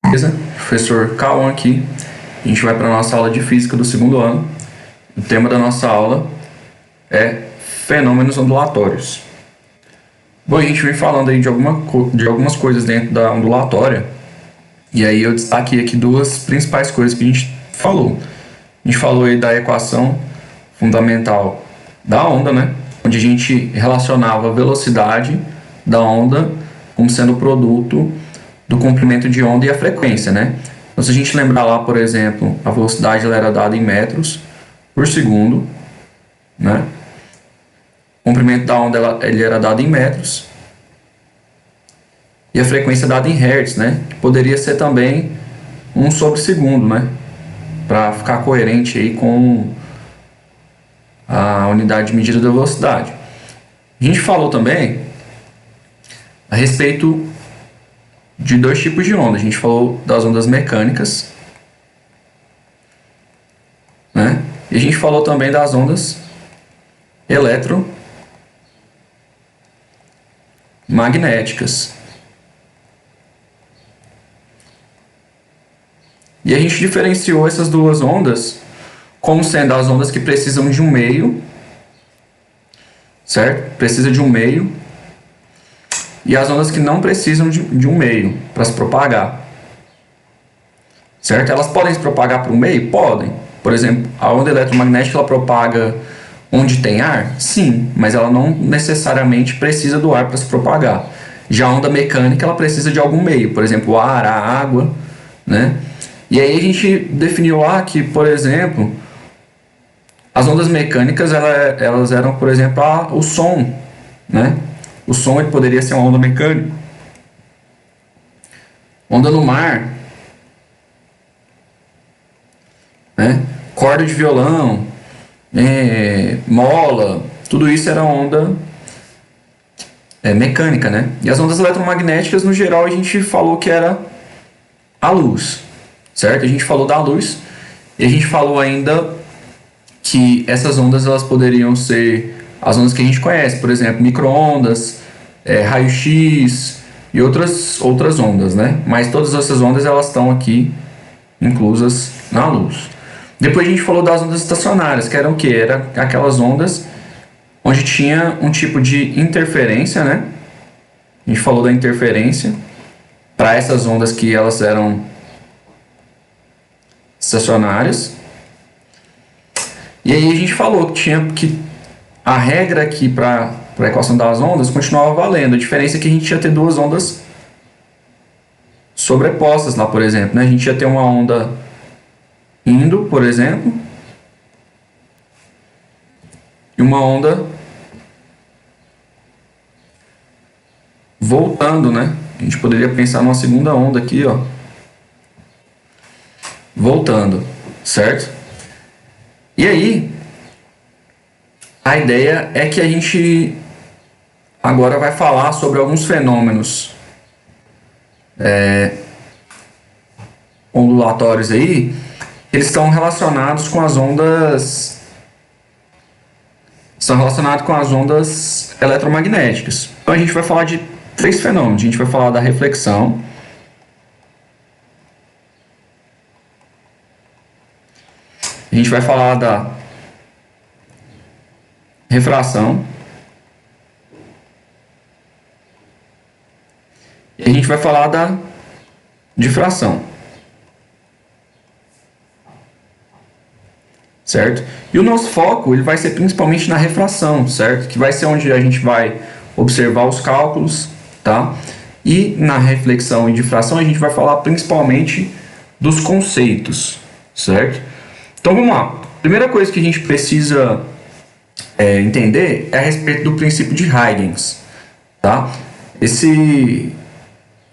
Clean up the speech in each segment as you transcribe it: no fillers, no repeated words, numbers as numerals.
Beleza? Professor Cauã aqui. A gente vai para a nossa aula de física do segundo ano. O tema da nossa aula é fenômenos ondulatórios. Bom, a gente vem falando aí de algumas coisas dentro da ondulatória. E aí eu destaquei aqui duas principais coisas que a gente falou. A gente falou aí da equação fundamental da onda, né? Onde a gente relacionava a velocidade da onda como sendo o produto do comprimento de onda e a frequência, né? Então, se a gente lembrar lá, por exemplo, a velocidade ela era dada em metros por segundo, né? O comprimento da onda ele era dado em metros e a frequência dada em hertz, né? Que poderia ser também 1 sobre segundo, né? Para ficar coerente aí com a unidade de medida da velocidade. A gente falou também a respeito de dois tipos de onda. A gente falou das ondas mecânicas, né? E a gente falou também das ondas eletromagnéticas. E a gente diferenciou essas duas ondas como sendo as ondas que precisam de um meio, certo? Precisa de um meio. E as ondas que não precisam de um meio para se propagar, certo? Elas podem se propagar por um meio? Podem. Por exemplo, a onda eletromagnética ela propaga onde tem ar? Sim, mas ela não necessariamente precisa do ar para se propagar. Já a onda mecânica ela precisa de algum meio, por exemplo, o ar, a água, né? E aí a gente definiu lá que, por exemplo, as ondas mecânicas elas eram, por exemplo, o som, né? O som ele poderia ser uma onda mecânica. Onda no mar, né? Corda de violão, mola, tudo isso era onda mecânica, né? E as ondas eletromagnéticas, no geral, a gente falou que era a luz, certo? A gente falou da luz e a gente falou ainda que essas ondas elas poderiam ser as ondas que a gente conhece, por exemplo, micro-ondas, raio-x e outras ondas, né? Mas todas essas ondas elas estão aqui inclusas na luz. Depois a gente falou das ondas estacionárias, que eram o quê? Eram aquelas ondas onde tinha um tipo de interferência, né? A gente falou da interferência para essas ondas que elas eram estacionárias. E aí a gente falou que a regra aqui para a equação das ondas continuava valendo. A diferença é que a gente ia ter duas ondas sobrepostas lá, por exemplo, né? A gente ia ter uma onda indo, por exemplo, e uma onda voltando, né? A gente poderia pensar numa segunda onda aqui, ó, voltando, certo? E aí, a ideia é que a gente agora vai falar sobre alguns fenômenos ondulatórios aí. Eles estão relacionados com as ondas eletromagnéticas. Então a gente vai falar de três fenômenos. A gente vai falar da reflexão, a gente vai falar da refração e a gente vai falar da difração, certo? E o nosso foco ele vai ser principalmente na refração, certo? Que vai ser onde a gente vai observar os cálculos, tá? E na reflexão e difração a gente vai falar principalmente dos conceitos, certo? Então vamos lá. Primeira coisa que a gente precisa entender é a respeito do princípio de Huygens, tá? Esse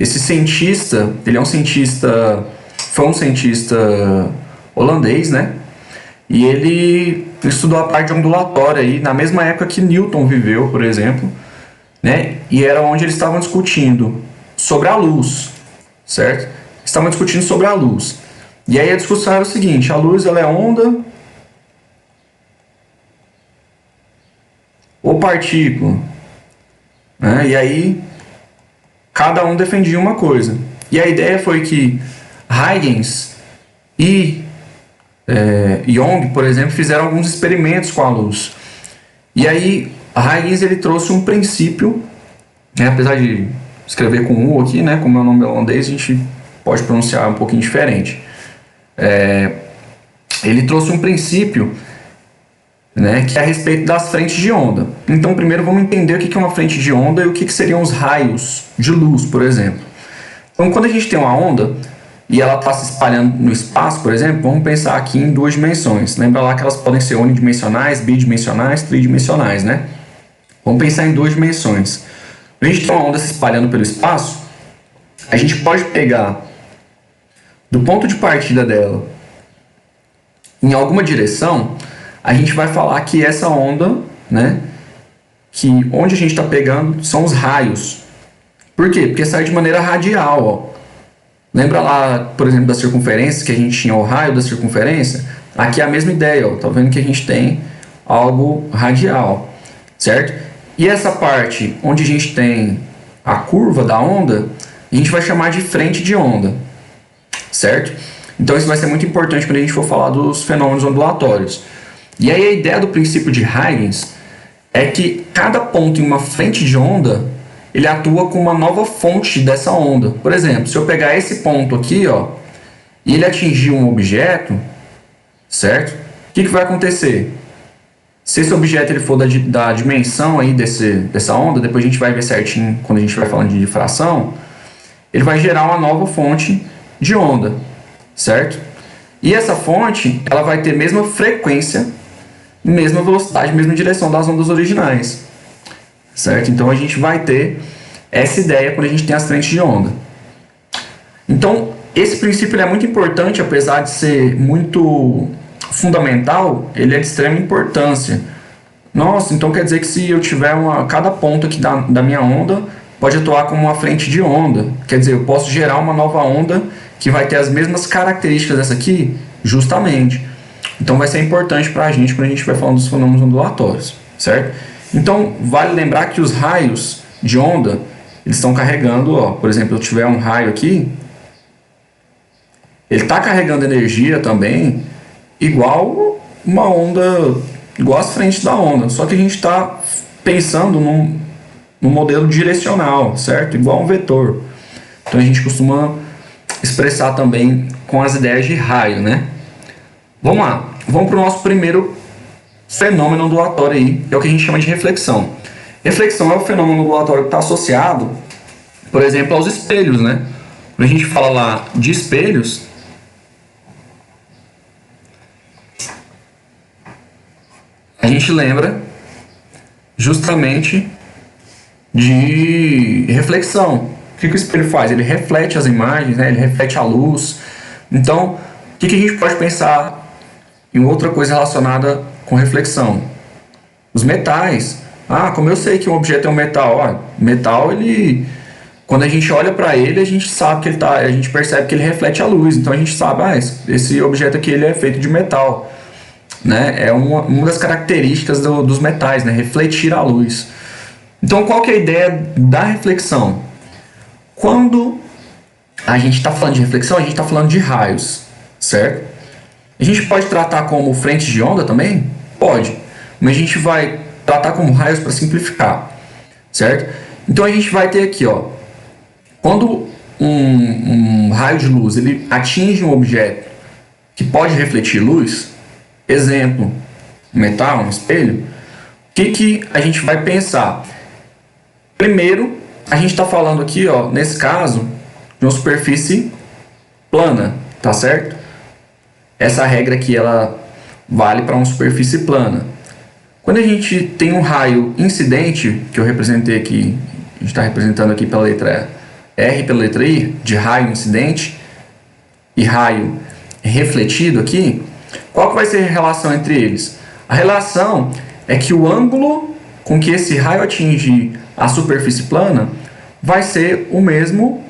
cientista, ele é um cientista, foi um cientista holandês, né? E ele estudou a parte ondulatória aí na mesma época que Newton viveu, por exemplo, né? E era onde eles estavam discutindo sobre a luz, certo? Estavam discutindo sobre a luz. E aí a discussão era o seguinte: a luz ela é onda ou partícula, né? E aí cada um defendia uma coisa. E a ideia foi que Huygens e Young, por exemplo, fizeram alguns experimentos com a luz. E aí, Huygens ele trouxe um princípio, né, apesar de escrever com U aqui, né, como é o nome holandês, a gente pode pronunciar um pouquinho diferente. Ele trouxe um princípio, né, que é a respeito das frentes de onda. Então, primeiro vamos entender o que é uma frente de onda e o que seriam os raios de luz, por exemplo. Então, quando a gente tem uma onda e ela está se espalhando no espaço, por exemplo, vamos pensar aqui em duas dimensões. Lembra lá que elas podem ser unidimensionais, bidimensionais, tridimensionais, né? Vamos pensar em duas dimensões. Quando a gente tem uma onda se espalhando pelo espaço, a gente pode pegar do ponto de partida dela em alguma direção, a gente vai falar que essa onda, né, que onde a gente está pegando são os raios. Por quê? Porque sai de maneira radial, ó. Lembra lá, por exemplo, da circunferência, que a gente tinha o raio da circunferência? Aqui é a mesma ideia, ó. Tá vendo que a gente tem algo radial, certo? E essa parte onde a gente tem a curva da onda, a gente vai chamar de frente de onda, certo? Então isso vai ser muito importante quando a gente for falar dos fenômenos ondulatórios. E aí a ideia do princípio de Huygens é que cada ponto em uma frente de onda, ele atua com uma nova fonte dessa onda. Por exemplo, se eu pegar esse ponto aqui, ó, e ele atingir um objeto, certo? O que vai acontecer? Se esse objeto ele for da dimensão aí dessa onda, depois a gente vai ver certinho quando a gente vai falando de difração, ele vai gerar uma nova fonte de onda, certo? E essa fonte, ela vai ter mesma frequência, mesma velocidade, mesma direção das ondas originais, certo? Então a gente vai ter essa ideia quando a gente tem as frentes de onda. Então esse princípio é muito importante, apesar de ser muito fundamental, ele é de extrema importância. Nossa, então quer dizer que se eu tiver cada ponto aqui da minha onda pode atuar como uma frente de onda, quer dizer, eu posso gerar uma nova onda que vai ter as mesmas características dessa aqui? Justamente. Então vai ser importante para a gente quando a gente vai falando dos fenômenos ondulatórios, certo? Então vale lembrar que os raios de onda, eles estão carregando, ó, por exemplo, eu tiver um raio aqui, ele está carregando energia também, igual uma onda, igual as frentes da onda, só que a gente está pensando num modelo direcional, certo? Igual um vetor. Então a gente costuma expressar também com as ideias de raio, né? Vamos lá, vamos para o nosso primeiro fenômeno ondulatório aí, que é o que a gente chama de reflexão. Reflexão é o fenômeno ondulatório que está associado, por exemplo, aos espelhos, né? Quando a gente fala lá de espelhos, a gente lembra justamente de reflexão. O que o espelho faz? Ele reflete as imagens, né? Ele reflete a luz. Então, o que a gente pode pensar em outra coisa relacionada com reflexão? Os metais. Ah, como eu sei que um objeto é um metal? Ó, metal, ele, quando a gente olha para ele, a gente sabe que a gente percebe que ele reflete a luz. Então a gente sabe, esse objeto aqui ele é feito de metal, né? É uma das características dos metais, né? Refletir a luz. Então qual que é a ideia da reflexão? Quando a gente está falando de reflexão, a gente está falando de raios, certo? A gente pode tratar como frente de onda também? Pode, mas a gente vai tratar como raios para simplificar, certo? Então a gente vai ter aqui, ó, quando um raio de luz ele atinge um objeto que pode refletir luz, exemplo, um metal, um espelho, o que a gente vai pensar? Primeiro, a gente está falando aqui, ó, nesse caso, de uma superfície plana, tá certo? Essa regra aqui ela vale para uma superfície plana. Quando a gente tem um raio incidente, que eu representei aqui, a gente está representando aqui pela letra R e pela letra I, de raio incidente e raio refletido aqui, qual que vai ser a relação entre eles? A relação é que o ângulo com que esse raio atinge a superfície plana vai ser o mesmo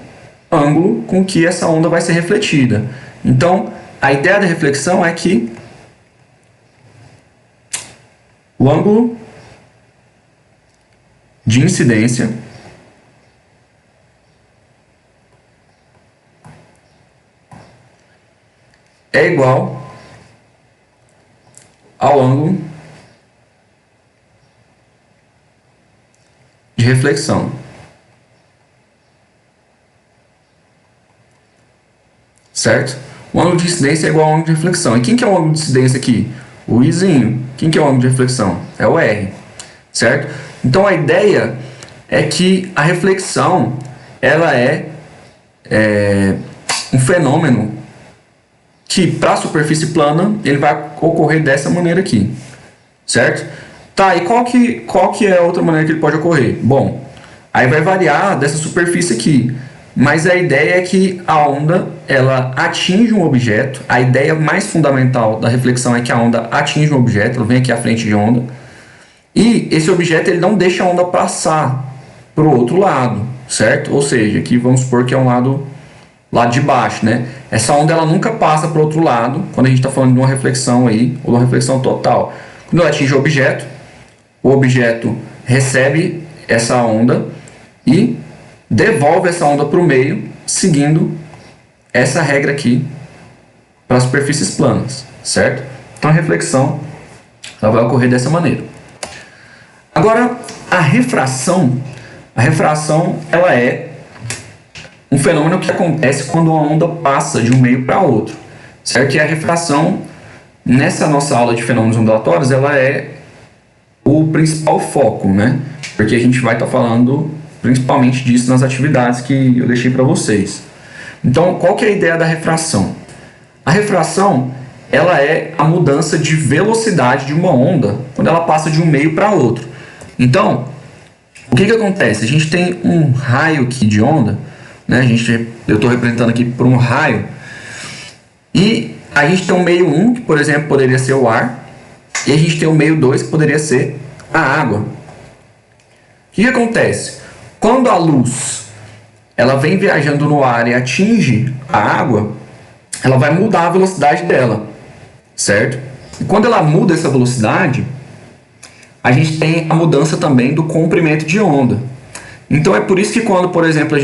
ângulo com que essa onda vai ser refletida. Então, a ideia da reflexão é que o ângulo de incidência é igual ao ângulo de reflexão. Certo? O ângulo de incidência é igual ao ângulo de reflexão. E quem que é o ângulo de incidência aqui? O Izinho. Quem que é o ângulo de reflexão? É o R. Certo? Então a ideia é que a reflexão ela é um fenômeno que para a superfície plana ele vai ocorrer dessa maneira aqui. Certo? Tá, e qual que é a outra maneira que ele pode ocorrer? Bom, aí vai variar dessa superfície aqui. Mas a ideia é que a onda ela atinge um objeto. A ideia mais fundamental da reflexão é que a onda atinge um objeto, ela vem aqui à frente de onda. E esse objeto ele não deixa a onda passar para o outro lado, certo? Ou seja, aqui vamos supor que é um lado de baixo, né? Essa onda ela nunca passa para o outro lado, quando a gente está falando de uma reflexão aí, ou de uma reflexão total. Quando ela atinge o objeto recebe essa onda e devolve essa onda para o meio, seguindo essa regra aqui para as superfícies planas, certo? Então a reflexão ela vai ocorrer dessa maneira. Agora, a refração ela é um fenômeno que acontece quando uma onda passa de um meio para outro, certo? E a refração, nessa nossa aula de fenômenos ondulatórios, ela é o principal foco, né? Porque a gente vai estar falando principalmente disso nas atividades que eu deixei para vocês. Então, qual que é a ideia da refração? A refração, ela é a mudança de velocidade de uma onda quando ela passa de um meio para outro. Então, o que acontece? A gente tem um raio aqui de onda, né? Eu estou representando aqui por um raio, e a gente tem um meio 1, que por exemplo poderia ser o ar, e a gente tem o meio 2, que poderia ser a água. O que acontece? Quando a luz ela vem viajando no ar e atinge a água, ela vai mudar a velocidade dela, certo? E quando ela muda essa velocidade, a gente tem a mudança também do comprimento de onda. Então é por isso que quando, por exemplo, se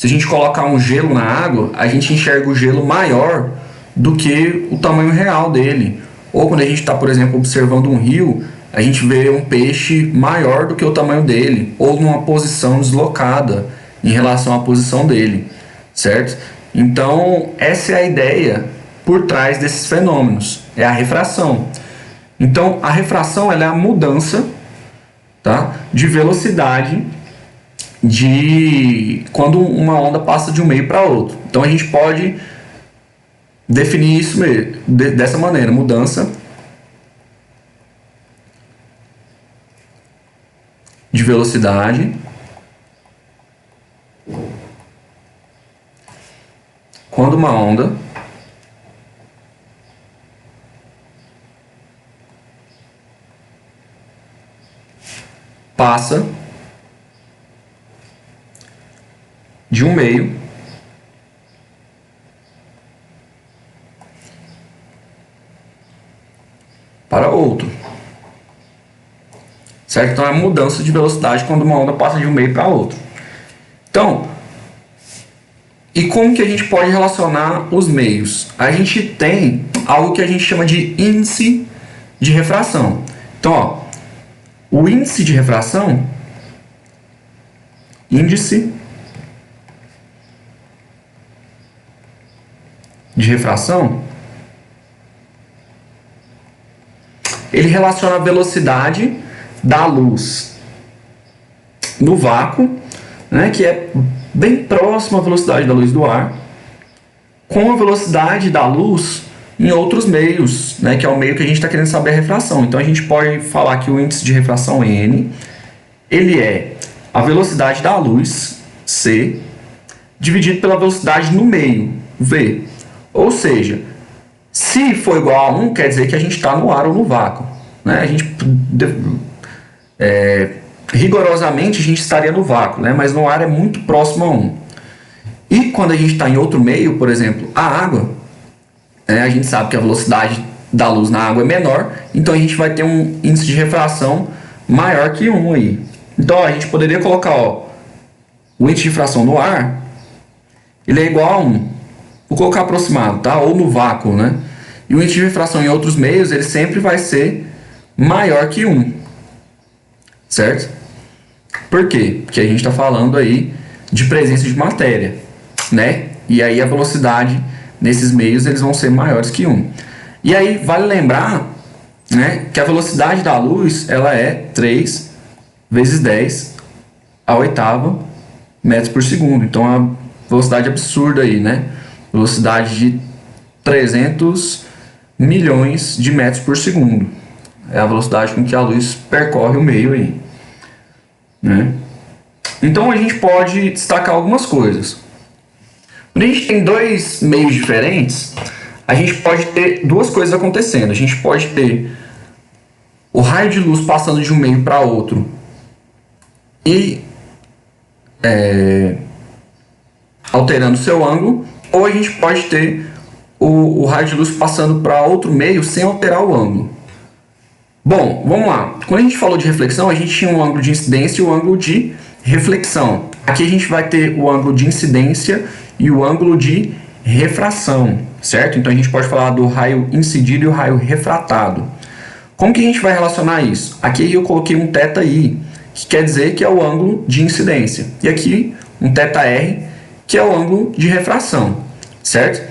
a gente colocar um gelo na água, a gente enxerga o gelo maior do que o tamanho real dele. Ou quando a gente está, por exemplo, observando um rio, a gente vê um peixe maior do que o tamanho dele, ou numa posição deslocada em relação à posição dele, certo? Então, essa é a ideia por trás desses fenômenos, é a refração. Então, a refração ela é a mudança, tá, de velocidade quando uma onda passa de um meio para outro. Então, a gente pode definir isso dessa maneira, mudança de velocidade quando uma onda passa de um meio para outro. Certo? Então é a mudança de velocidade quando uma onda passa de um meio para outro. Então, e como que a gente pode relacionar os meios? A gente tem algo que a gente chama de índice de refração. Então, ó, o índice de refração, ele relaciona a velocidade da luz no vácuo, né, que é bem próximo à velocidade da luz do ar, com a velocidade da luz em outros meios, né, que é o meio que a gente está querendo saber a refração. Então a gente pode falar que o índice de refração N, ele é a velocidade da luz, C, dividido pela velocidade no meio, V. Ou seja, se for igual a 1, quer dizer que a gente está no ar ou no vácuo, né? A gente rigorosamente a gente estaria no vácuo, né? Mas no ar é muito próximo a 1. E quando a gente está em outro meio, por exemplo, a água, a gente sabe que a velocidade da luz na água é menor, então a gente vai ter um índice de refração maior que 1 aí. Então a gente poderia colocar, ó, o índice de refração no ar, ele é igual a 1. vou colocar aproximado, tá? Ou no vácuo, né? E o índice de refração em outros meios, ele sempre vai ser maior que 1, certo? Por quê? Porque a gente está falando aí de presença de matéria, né? E aí a velocidade nesses meios eles vão ser maiores que 1. E aí vale lembrar, né, que a velocidade da luz ela é 3 vezes 10 a oitava metros por segundo. Então é uma velocidade absurda aí, né? Velocidade de 300 milhões de metros por segundo. É a velocidade com que a luz percorre o meio aí, né? Então a gente pode destacar algumas coisas. Quando a gente tem dois meios diferentes, a gente pode ter duas coisas acontecendo. A gente pode ter o raio de luz passando de um meio para outro e alterando seu ângulo, ou a gente pode ter o raio de luz passando para outro meio sem alterar o ângulo. Bom, vamos lá. Quando a gente falou de reflexão, a gente tinha um ângulo de incidência e o ângulo de reflexão. Aqui a gente vai ter o ângulo de incidência e o ângulo de refração, certo? Então a gente pode falar do raio incidido e o raio refratado. Como que a gente vai relacionar isso? Aqui eu coloquei um θi, que quer dizer que é o ângulo de incidência. E aqui um θr, que é o ângulo de refração, certo?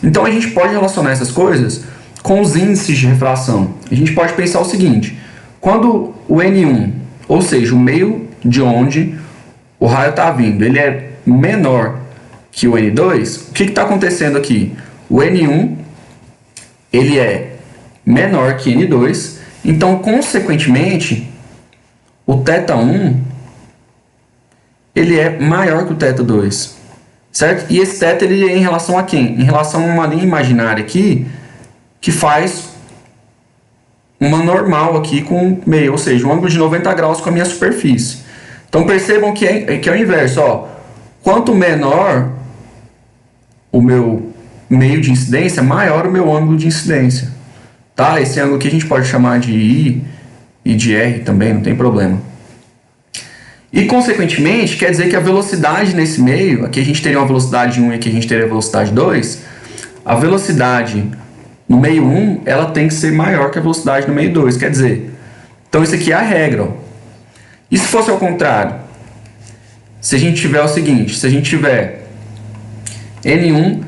Então a gente pode relacionar essas coisas com os índices de refração. A gente pode pensar o seguinte: quando o N1, ou seja, o meio de onde o raio está vindo, ele é menor que o N2, o que está acontecendo aqui? O N1 ele é menor que N2, então, consequentemente, o θ1 ele é maior que o θ2, certo? E esse θ ele é em relação a quem? Em relação a uma linha imaginária aqui, que faz uma normal aqui com meio, ou seja, um ângulo de 90 graus com a minha superfície. Então percebam que é o inverso, ó. Quanto menor o meu meio de incidência, maior o meu ângulo de incidência. Tá? Esse ângulo aqui a gente pode chamar de I e de R também, não tem problema. E consequentemente, quer dizer que a velocidade nesse meio, aqui a gente teria uma velocidade 1 e aqui a gente teria a velocidade 2, a velocidade no meio 1, ela tem que ser maior que a velocidade no meio 2, quer dizer, então isso aqui é a regra, ó. E se fosse ao contrário? Se a gente tiver o seguinte, se a gente tiver N1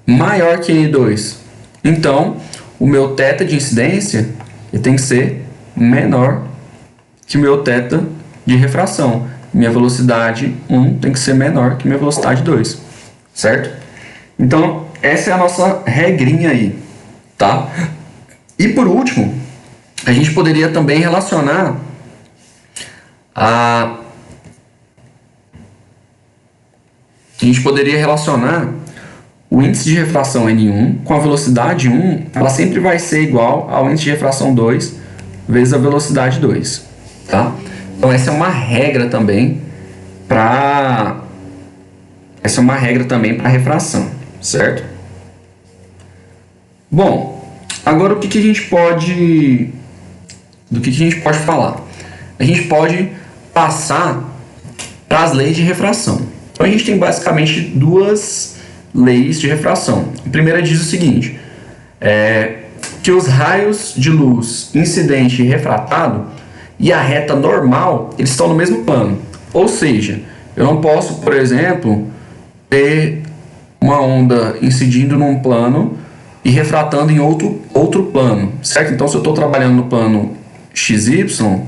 maior que N2, então o meu θ de incidência ele tem que ser menor que o meu θ de refração. Minha velocidade 1 tem que ser menor que minha velocidade 2, certo? Então, essa é a nossa regrinha aí, tá? E por último, a gente poderia também relacionar o índice de refração N1 com a velocidade 1, ela sempre vai ser igual ao índice de refração 2 vezes a velocidade 2, tá? Então essa é uma regra também para refração, certo? Bom, agora do que a gente pode falar? A gente pode passar para as leis de refração. Então a gente tem basicamente duas leis de refração. A primeira diz o seguinte, que os raios de luz incidente e refratado e a reta normal, eles estão no mesmo plano. Ou seja, eu não posso, por exemplo, ter uma onda incidindo num plano e refratando em outro plano, certo? Então, se eu estou trabalhando no plano XY,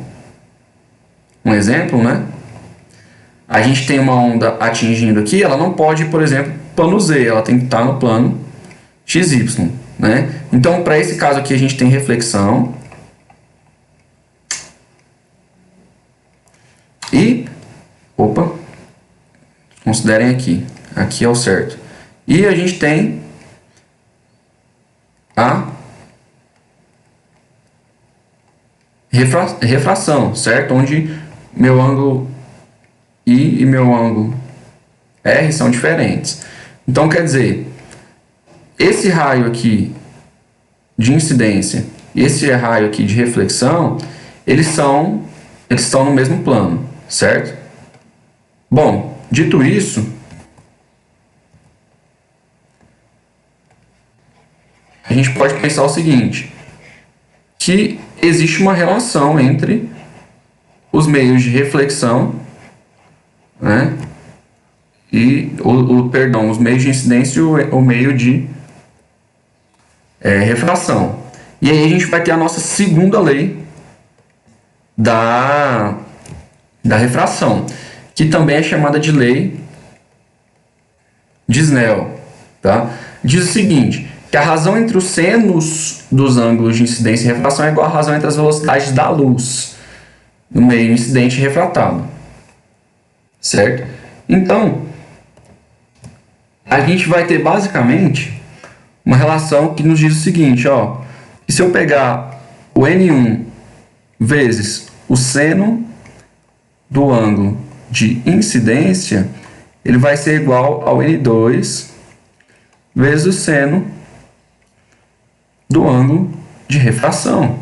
um exemplo, né? A gente tem uma onda atingindo aqui, ela não pode, por exemplo, plano Z, ela tem que estar no plano XY, né? Então, para esse caso aqui, a gente tem reflexão. E, considerem aqui é o certo. E a gente tem a refração, certo? Onde meu ângulo I e meu ângulo R são diferentes. Então, quer dizer, esse raio aqui de incidência e esse raio aqui de reflexão, eles estão no mesmo plano, certo? Bom, dito isso, a gente pode pensar o seguinte, que existe uma relação entre os meios de reflexão, né, e os meios de incidência e o meio de refração. E aí a gente vai ter a nossa segunda lei da refração, que também é chamada de lei de Snell, tá? Diz o seguinte, que a razão entre os senos dos ângulos de incidência e refração é igual à razão entre as velocidades da luz no meio incidente e refratado, certo? Então, a gente vai ter basicamente uma relação que nos diz o seguinte, ó, que se eu pegar o N1 vezes o seno do ângulo de incidência, ele vai ser igual ao N2 vezes o seno do ângulo de refração,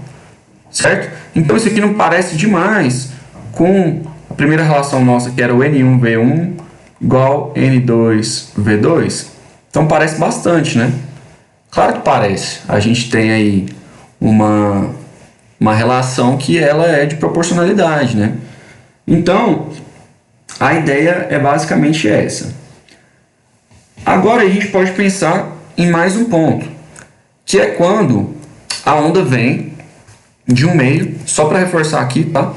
certo? Então isso aqui não parece demais com a primeira relação nossa, que era o N1V1 igual N2V2. Então parece bastante, né? Claro que parece. A gente tem aí uma relação que ela é de proporcionalidade, né? Então, a ideia é basicamente essa. Agora a gente pode pensar em mais um ponto, que é quando a onda vem de um meio, só para reforçar aqui, tá?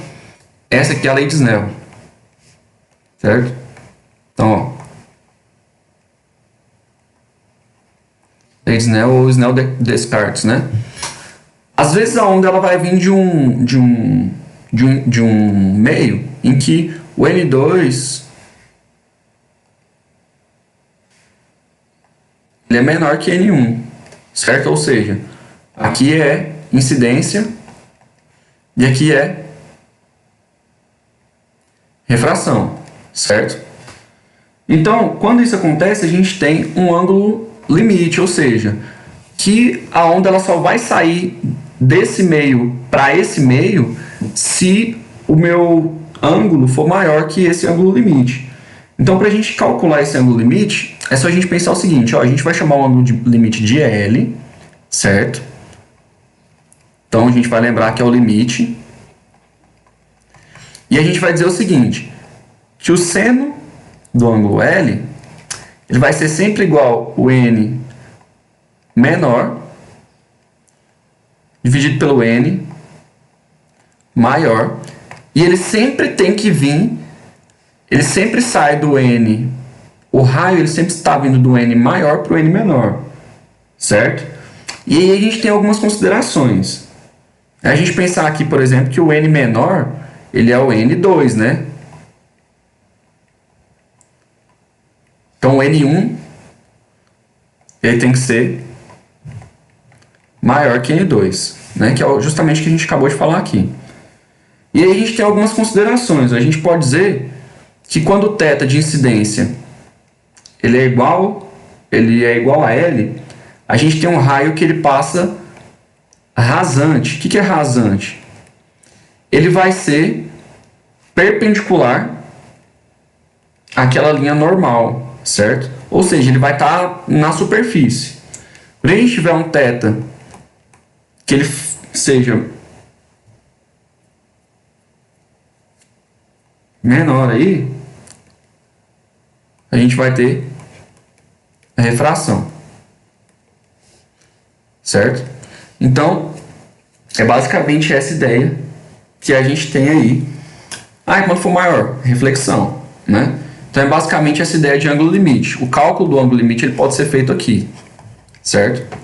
Essa aqui é a lei de Snell, certo? Então, ó, lei de Snell ou Snell-Descartes, né? Às vezes a onda ela vai vir de um meio em que o N2 ele é menor que N1, certo? Ou seja, aqui é incidência e aqui é refração, certo? Então, quando isso acontece, a gente tem um ângulo limite, ou seja, que a onda ela só vai sair desse meio para esse meio se o meu ângulo for maior que esse ângulo limite. Então, para a gente calcular esse ângulo limite, é só a gente pensar o seguinte, ó, a gente vai chamar o ângulo de limite de L, certo? Então, a gente vai lembrar que é o limite. E a gente vai dizer o seguinte, que o seno do ângulo L, ele vai ser sempre igual ao N menor, dividido pelo N maior, e ele sempre tem que vir, ele sempre sai do N, o raio ele sempre está vindo do N maior para o N menor, certo? E aí a gente tem algumas considerações. A gente pensar aqui, por exemplo, que o N menor, ele é o N2, né? Então o N1, ele tem que ser maior que N2, né? Que é justamente o que a gente acabou de falar aqui. E aí a gente tem algumas considerações. A gente pode dizer que quando o θ de incidência ele é igual a L, a gente tem um raio que ele passa rasante. O que é rasante? Ele vai ser perpendicular àquela linha normal, certo? Ou seja, ele vai estar na superfície. Quando a gente tiver um θ que ele seja menor aí, a gente vai ter a refração, certo? Então, é basicamente essa ideia que a gente tem aí. Quando for maior, reflexão, né? Então, é basicamente essa ideia de ângulo limite. O cálculo do ângulo limite ele pode ser feito aqui, certo?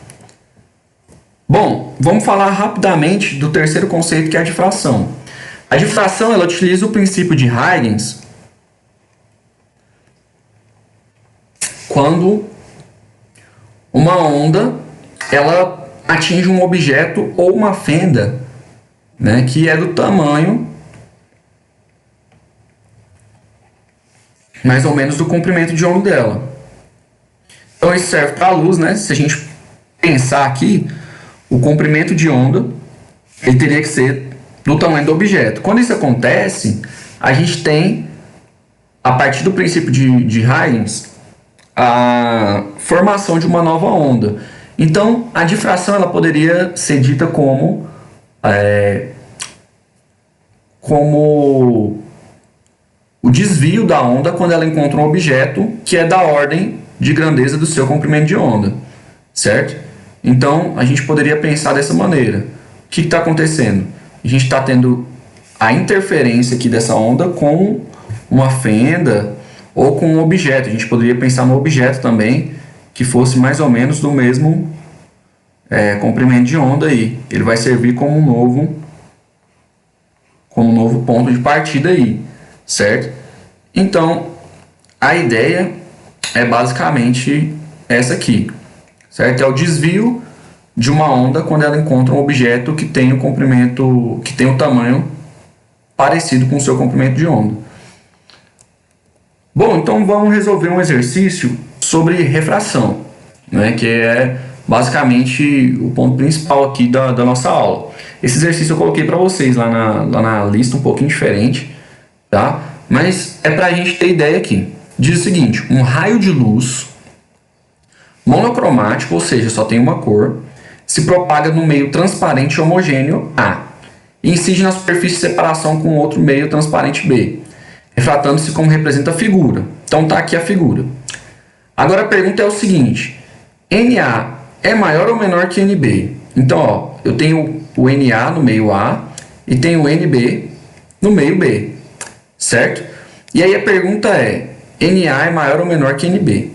Bom, vamos falar rapidamente do terceiro conceito, que é a difração. A difração ela utiliza o princípio de Huygens quando uma onda ela atinge um objeto ou uma fenda, né, que é do tamanho mais ou menos do comprimento de onda dela. Então isso serve para a luz, né? Se a gente pensar aqui, o comprimento de onda ele teria que ser do tamanho do objeto. Quando isso acontece, a gente tem, a partir do princípio de Huygens, a formação de uma nova onda. Então, a difração ela poderia ser dita como o desvio da onda quando ela encontra um objeto que é da ordem de grandeza do seu comprimento de onda, certo? Então, a gente poderia pensar dessa maneira. O que está acontecendo? A gente está tendo a interferência aqui dessa onda com uma fenda ou com um objeto. A gente poderia pensar no objeto também, que fosse mais ou menos do mesmo comprimento de onda aí. Ele vai servir como um novo ponto de partida aí, certo? Então, a ideia é basicamente essa aqui, certo? É o desvio de uma onda quando ela encontra um objeto que tem o comprimento, que tem o tamanho parecido com o seu comprimento de onda. Bom, então vamos resolver um exercício sobre refração, né? Que é basicamente o ponto principal aqui da nossa aula. Esse exercício eu coloquei para vocês lá na lista, um pouquinho diferente, tá? Mas é para a gente ter ideia aqui. Diz o seguinte: um raio de luz monocromático, ou seja, só tem uma cor, se propaga no meio transparente homogêneo A e incide na superfície de separação com outro meio transparente B, refratando-se como representa a figura. Então tá aqui a figura. Agora a pergunta é o seguinte: NA é maior ou menor que NB? Então, ó, eu tenho o NA no meio A e tenho o NB no meio B, certo? E aí a pergunta é: NA é maior ou menor que NB?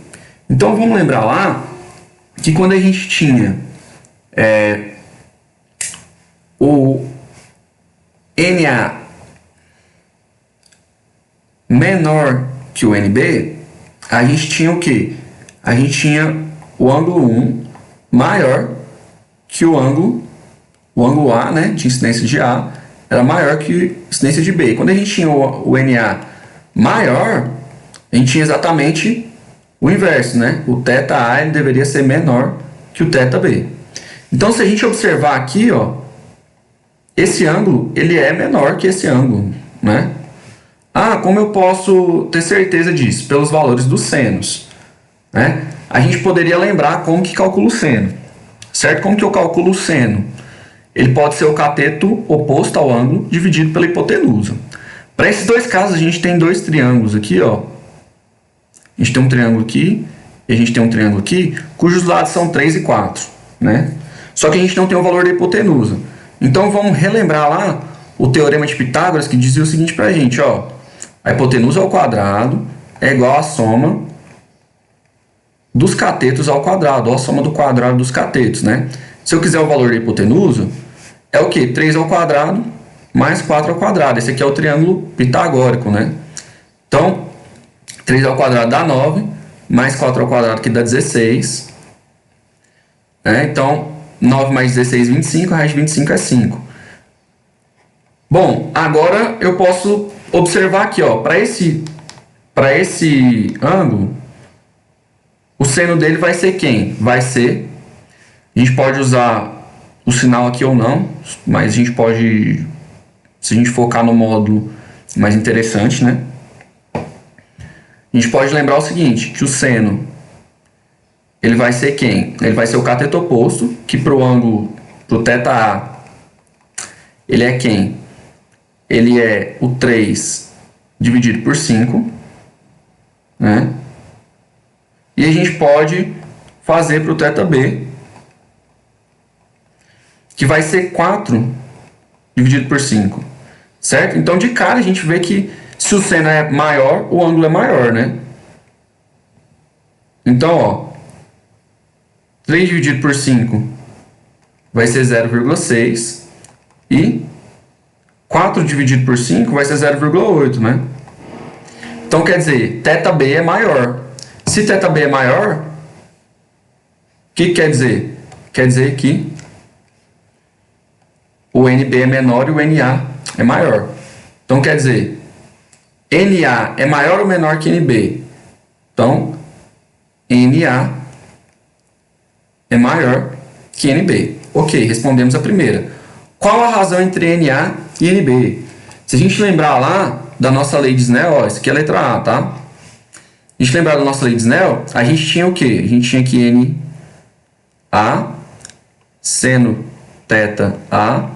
Então vamos lembrar lá que quando a gente tinha o NA menor que o NB, a gente tinha o quê? A gente tinha o ângulo 1 maior que o ângulo A, né, de incidência de A, era maior que a incidência de B. E quando a gente tinha o NA maior, a gente tinha exatamente o inverso, né? O θA ele deveria ser menor que o θB. Então, se a gente observar aqui, ó, esse ângulo ele é menor que esse ângulo, né? Ah, como eu posso ter certeza disso? Pelos valores dos senos, né? A gente poderia lembrar como que calcula o seno, certo? Como que eu calculo o seno? Ele pode ser o cateto oposto ao ângulo dividido pela hipotenusa. Para esses dois casos, a gente tem dois triângulos aqui, ó. A gente tem um triângulo aqui e a gente tem um triângulo aqui, cujos lados são 3 e 4, né? Só que a gente não tem o valor da hipotenusa. Então, vamos relembrar lá o teorema de Pitágoras, que dizia o seguinte para a gente, ó. A hipotenusa ao quadrado é igual à soma dos catetos ao quadrado, ou a soma do quadrado dos catetos, né? Se eu quiser o valor da hipotenusa, é o quê? 3 ao quadrado mais 4 ao quadrado. Esse aqui é o triângulo pitagórico, né? Então, 3 ao quadrado dá 9, mais 4 ao quadrado que dá 16. Né? Então, 9 mais 16, 25, a raiz de 25 é 5. Bom, agora eu posso observar aqui, ó, para esse ângulo, o seno dele vai ser quem? Vai ser, a gente pode usar o sinal aqui ou não, mas a gente pode, se a gente focar no módulo mais interessante, né? A gente pode lembrar o seguinte, que o seno, ele vai ser quem? Ele vai ser o cateto oposto, que para o ângulo, para o θA, ele é quem? Ele é o 3 dividido por 5, né? E a gente pode fazer para o θB, que vai ser 4 dividido por 5, certo? Então, de cara, a gente vê que se o seno é maior, o ângulo é maior, né? Então, ó, 3 dividido por 5 vai ser 0,6 e 4 dividido por 5 vai ser 0,8, né? Então, quer dizer, θB é maior. Se θB é maior, o que quer dizer? Quer dizer que o NB é menor e o NA é maior. Então, quer dizer, NA é maior ou menor que NB? Então, NA é maior que NB. Ok, respondemos a primeira. Qual a razão entre NA e NB? Se a gente lembrar lá da nossa lei de Snell, ó, isso aqui é a letra A, tá? A gente lembrar da nossa lei de Snell, a gente tinha o quê? A gente tinha que A seno θ A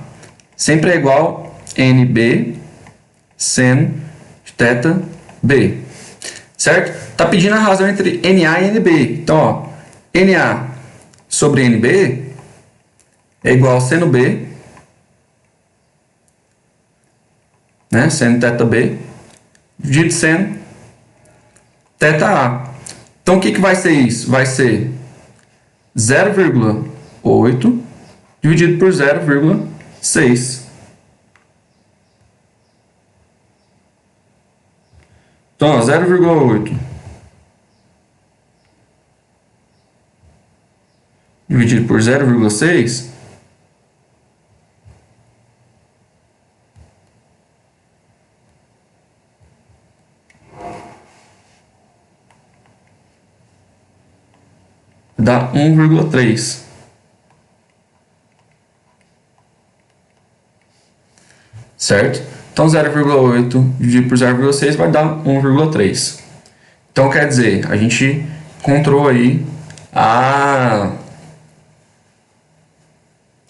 sempre é igual a NB seno de θ B, certo? Tá pedindo a razão entre NA e NB. Então, ó, NA sobre NB é igual a seno B, né? Seno θ B, dividido seno θ A. Então, o que vai ser isso? Vai ser 0,8 dividido por 0,6. Então, 0,8 dividido por 0,6 dá 1,3. Certo? Então, 0,8 dividido por 0,6 vai dar 1,3. Então, quer dizer, a gente encontrou aí a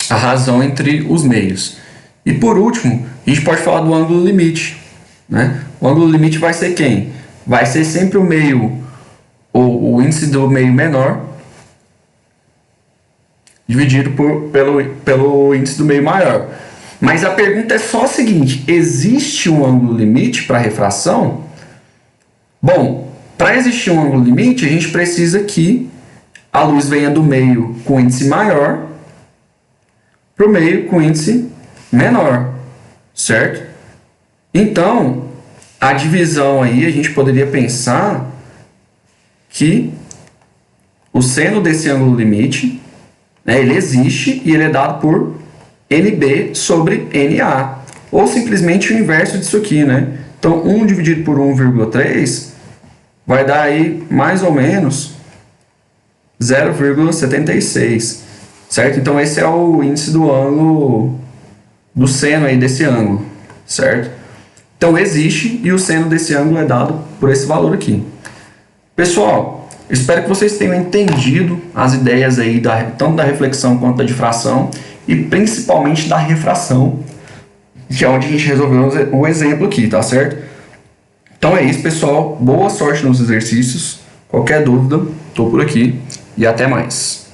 razão entre os meios. E por último, a gente pode falar do ângulo limite, né? O ângulo limite vai ser quem? Vai ser sempre o meio, ou o índice do meio menor, dividido pelo índice do meio maior. Mas a pergunta é só a seguinte: existe um ângulo limite para refração? Bom, para existir um ângulo limite, a gente precisa que a luz venha do meio com índice maior para o meio com índice menor, certo? Então, a divisão aí, a gente poderia pensar que o seno desse ângulo limite, né, ele existe e ele é dado por NB sobre NA, ou simplesmente o inverso disso aqui, né? Então, 1 dividido por 1,3 vai dar aí mais ou menos 0,76, certo? Então, esse é o índice do ângulo, do seno aí desse ângulo, certo? Então, existe e o seno desse ângulo é dado por esse valor aqui. Pessoal, espero que vocês tenham entendido as ideias aí, tanto da reflexão quanto da difração, e principalmente da refração, que é onde a gente resolveu o exemplo aqui, tá certo? Então é isso, pessoal. Boa sorte nos exercícios. Qualquer dúvida, estou por aqui e até mais.